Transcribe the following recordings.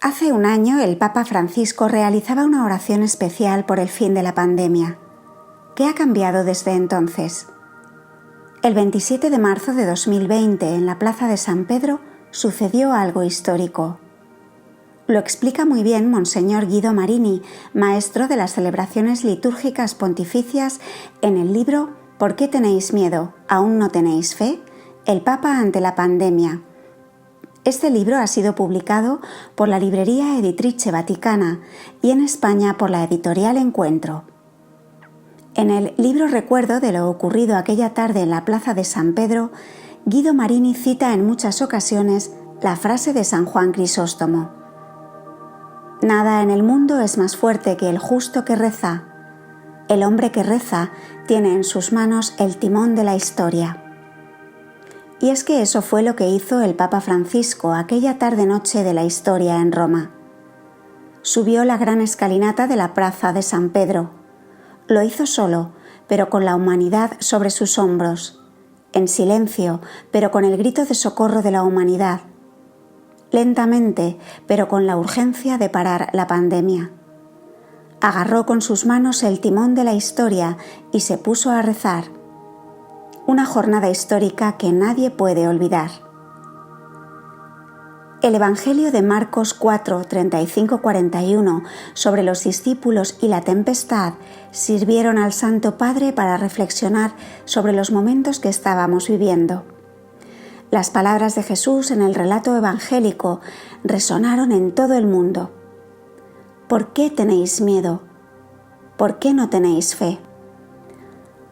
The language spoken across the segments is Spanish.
Hace un año el Papa Francisco realizaba una oración especial por el fin de la pandemia. ¿Qué ha cambiado desde entonces? El 27 de marzo de 2020, en la Plaza de San Pedro, sucedió algo histórico. Lo explica muy bien Monseñor Guido Marini, maestro de las celebraciones litúrgicas pontificias, en el libro ¿Por qué tenéis miedo? ¿Aún no tenéis fe? El Papa ante la pandemia. Este libro ha sido publicado por la Librería Editrice Vaticana y en España por la editorial Encuentro. En el libro recuerdo de lo ocurrido aquella tarde en la Plaza de San Pedro, Guido Marini cita en muchas ocasiones la frase de San Juan Crisóstomo: «Nada en el mundo es más fuerte que el justo que reza. El hombre que reza tiene en sus manos el timón de la historia». Y es que eso fue lo que hizo el Papa Francisco aquella tarde-noche de la historia en Roma. Subió la gran escalinata de la Plaza de San Pedro. Lo hizo solo, pero con la humanidad sobre sus hombros, en silencio, pero con el grito de socorro de la humanidad, lentamente, pero con la urgencia de parar la pandemia. Agarró con sus manos el timón de la historia y se puso a rezar. Una jornada histórica que nadie puede olvidar. El Evangelio de Marcos 4, 35-41 sobre los discípulos y la tempestad sirvieron al Santo Padre para reflexionar sobre los momentos que estábamos viviendo. Las palabras de Jesús en el relato evangélico resonaron en todo el mundo. ¿Por qué tenéis miedo? ¿Por qué no tenéis fe?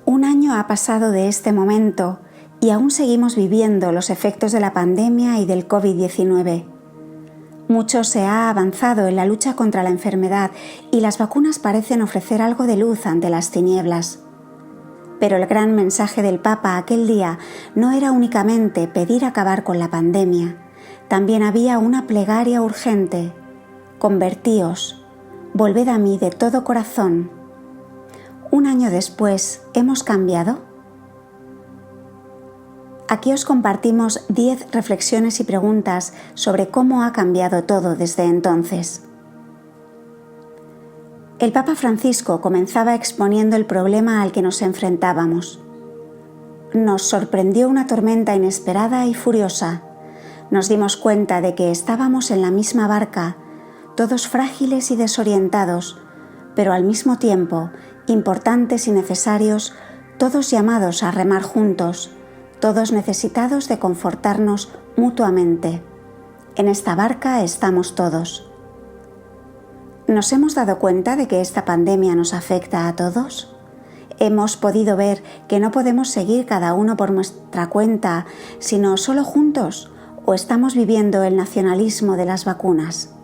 Un año ha pasado de este momento y aún seguimos viviendo los efectos de la pandemia y del COVID-19. Mucho se ha avanzado en la lucha contra la enfermedad y las vacunas parecen ofrecer algo de luz ante las tinieblas. Pero el gran mensaje del Papa aquel día no era únicamente pedir acabar con la pandemia, también había una plegaria urgente: convertíos, volved a mí de todo corazón. Un año después, ¿hemos cambiado? Aquí os compartimos 10 reflexiones y preguntas sobre cómo ha cambiado todo desde entonces. El Papa Francisco comenzaba exponiendo el problema al que nos enfrentábamos. Nos sorprendió una tormenta inesperada y furiosa. Nos dimos cuenta de que estábamos en la misma barca, todos frágiles y desorientados, pero al mismo tiempo importantes y necesarios, todos llamados a remar juntos, todos necesitados de confortarnos mutuamente. En esta barca estamos todos. ¿Nos hemos dado cuenta de que esta pandemia nos afecta a todos? ¿Hemos podido ver que no podemos seguir cada uno por nuestra cuenta, sino solo juntos? ¿O estamos viviendo el nacionalismo de las vacunas?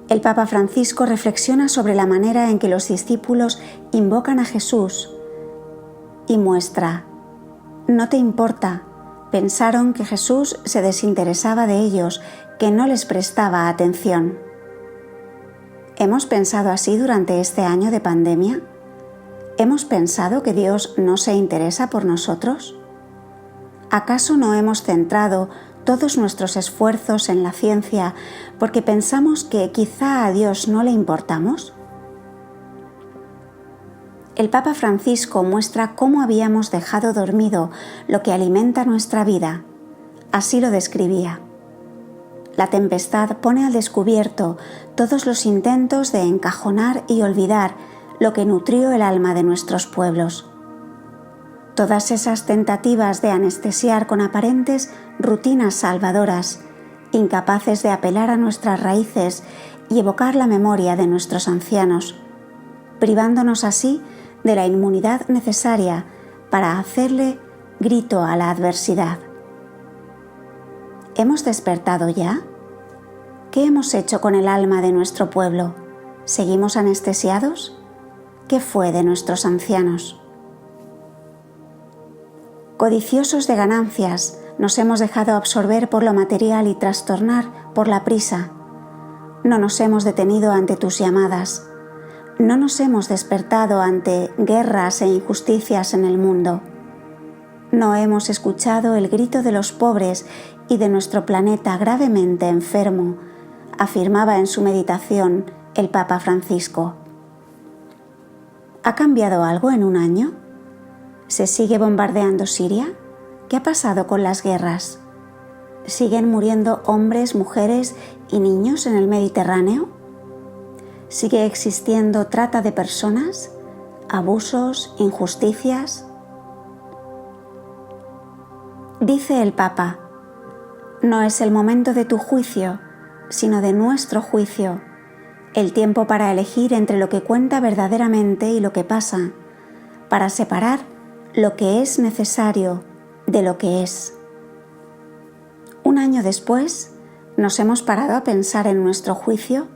El Papa Francisco reflexiona sobre la manera en que los discípulos invocan a Jesús y muestra: no te importa. Pensaron que Jesús se desinteresaba de ellos, que no les prestaba atención. ¿Hemos pensado así durante este año de pandemia? ¿Hemos pensado que Dios no se interesa por nosotros? ¿Acaso no hemos centrado todos nuestros esfuerzos en la ciencia porque pensamos que quizá a Dios no le importamos? El Papa Francisco muestra cómo habíamos dejado dormido lo que alimenta nuestra vida. Así lo describía: la tempestad pone al descubierto todos los intentos de encajonar y olvidar lo que nutrió el alma de nuestros pueblos. Todas esas tentativas de anestesiar con aparentes rutinas salvadoras, incapaces de apelar a nuestras raíces y evocar la memoria de nuestros ancianos, privándonos así de la inmunidad necesaria para hacerle grito a la adversidad. ¿Hemos despertado ya? ¿Qué hemos hecho con el alma de nuestro pueblo? ¿Seguimos anestesiados? ¿Qué fue de nuestros ancianos? Codiciosos de ganancias, nos hemos dejado absorber por lo material y trastornar por la prisa. No nos hemos detenido ante tus llamadas. No nos hemos despertado ante guerras e injusticias en el mundo. No hemos escuchado el grito de los pobres y de nuestro planeta gravemente enfermo, afirmaba en su meditación el Papa Francisco. ¿Ha cambiado algo en un año? ¿Se sigue bombardeando Siria? ¿Qué ha pasado con las guerras? ¿Siguen muriendo hombres, mujeres y niños en el Mediterráneo? ¿Sigue existiendo trata de personas, abusos, injusticias? Dice el Papa: no es el momento de tu juicio, sino de nuestro juicio, el tiempo para elegir entre lo que cuenta verdaderamente y lo que pasa, para separar lo que es necesario de lo que es. Un año después, ¿nos hemos parado a pensar en nuestro juicio?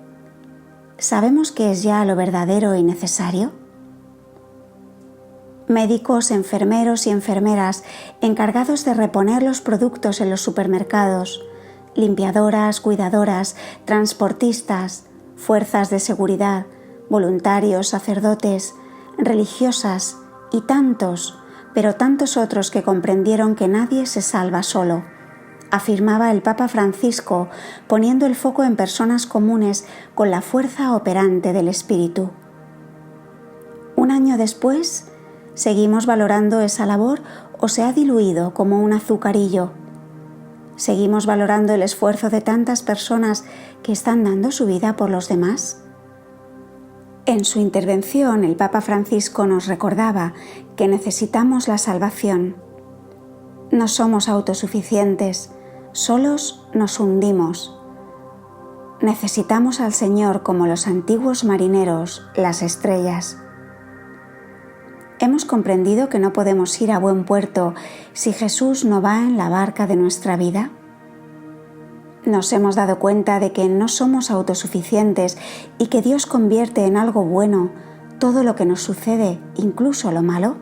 ¿Sabemos qué es ya lo verdadero y necesario? Médicos, enfermeros y enfermeras encargados de reponer los productos en los supermercados, limpiadoras, cuidadoras, transportistas, fuerzas de seguridad, voluntarios, sacerdotes, religiosas y tantos, pero tantos otros que comprendieron que nadie se salva solo, afirmaba el Papa Francisco, poniendo el foco en personas comunes con la fuerza operante del Espíritu. Un año después, ¿seguimos valorando esa labor o se ha diluido como un azucarillo? ¿Seguimos valorando el esfuerzo de tantas personas que están dando su vida por los demás? En su intervención, el Papa Francisco nos recordaba que necesitamos la salvación. No somos autosuficientes, solos nos hundimos. Necesitamos al Señor como los antiguos marineros, las estrellas. ¿Hemos comprendido que no podemos ir a buen puerto si Jesús no va en la barca de nuestra vida? ¿Nos hemos dado cuenta de que no somos autosuficientes y que Dios convierte en algo bueno todo lo que nos sucede, incluso lo malo?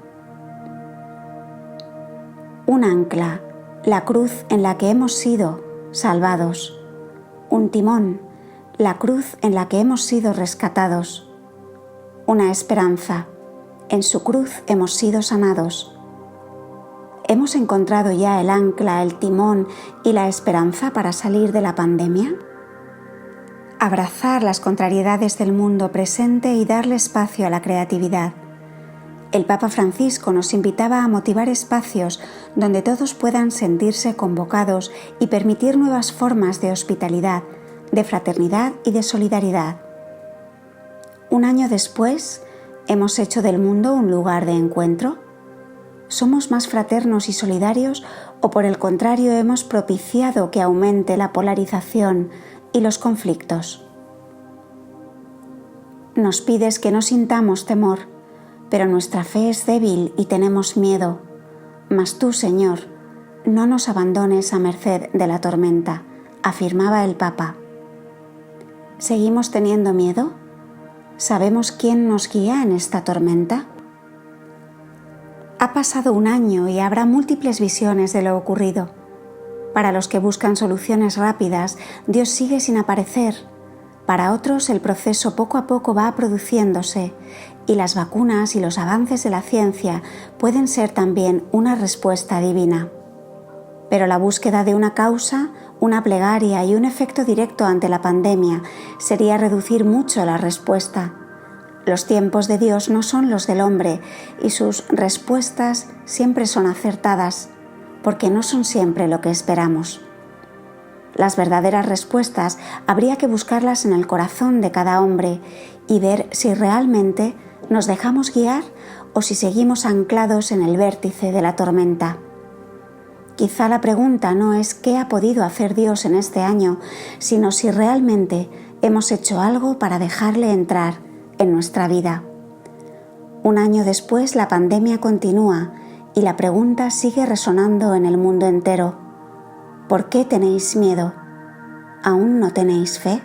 Un ancla, la cruz en la que hemos sido salvados. Un timón, la cruz en la que hemos sido rescatados. Una esperanza, en su cruz hemos sido sanados. ¿Hemos encontrado ya el ancla, el timón y la esperanza para salir de la pandemia? Abrazar las contrariedades del mundo presente y darle espacio a la creatividad. El Papa Francisco nos invitaba a motivar espacios donde todos puedan sentirse convocados y permitir nuevas formas de hospitalidad, de fraternidad y de solidaridad. Un año después, ¿hemos hecho del mundo un lugar de encuentro? ¿Somos más fraternos y solidarios o por el contrario hemos propiciado que aumente la polarización y los conflictos? Nos pides que no sintamos temor, pero nuestra fe es débil y tenemos miedo. Mas tú, Señor, no nos abandones a merced de la tormenta, afirmaba el Papa. ¿Seguimos teniendo miedo? ¿Sabemos quién nos guía en esta tormenta? Ha pasado un año y habrá múltiples visiones de lo ocurrido. Para los que buscan soluciones rápidas, Dios sigue sin aparecer. Para otros, el proceso poco a poco va produciéndose y las vacunas y los avances de la ciencia pueden ser también una respuesta divina. Pero la búsqueda de una causa, una plegaria y un efecto directo ante la pandemia sería reducir mucho la respuesta. Los tiempos de Dios no son los del hombre y sus respuestas siempre son acertadas, porque no son siempre lo que esperamos. Las verdaderas respuestas habría que buscarlas en el corazón de cada hombre y ver si realmente nos dejamos guiar o si seguimos anclados en el vértice de la tormenta. Quizá la pregunta no es qué ha podido hacer Dios en este año, sino si realmente hemos hecho algo para dejarle entrar en nuestra vida. Un año después, la pandemia continúa y la pregunta sigue resonando en el mundo entero. ¿Por qué tenéis miedo? ¿Aún no tenéis fe?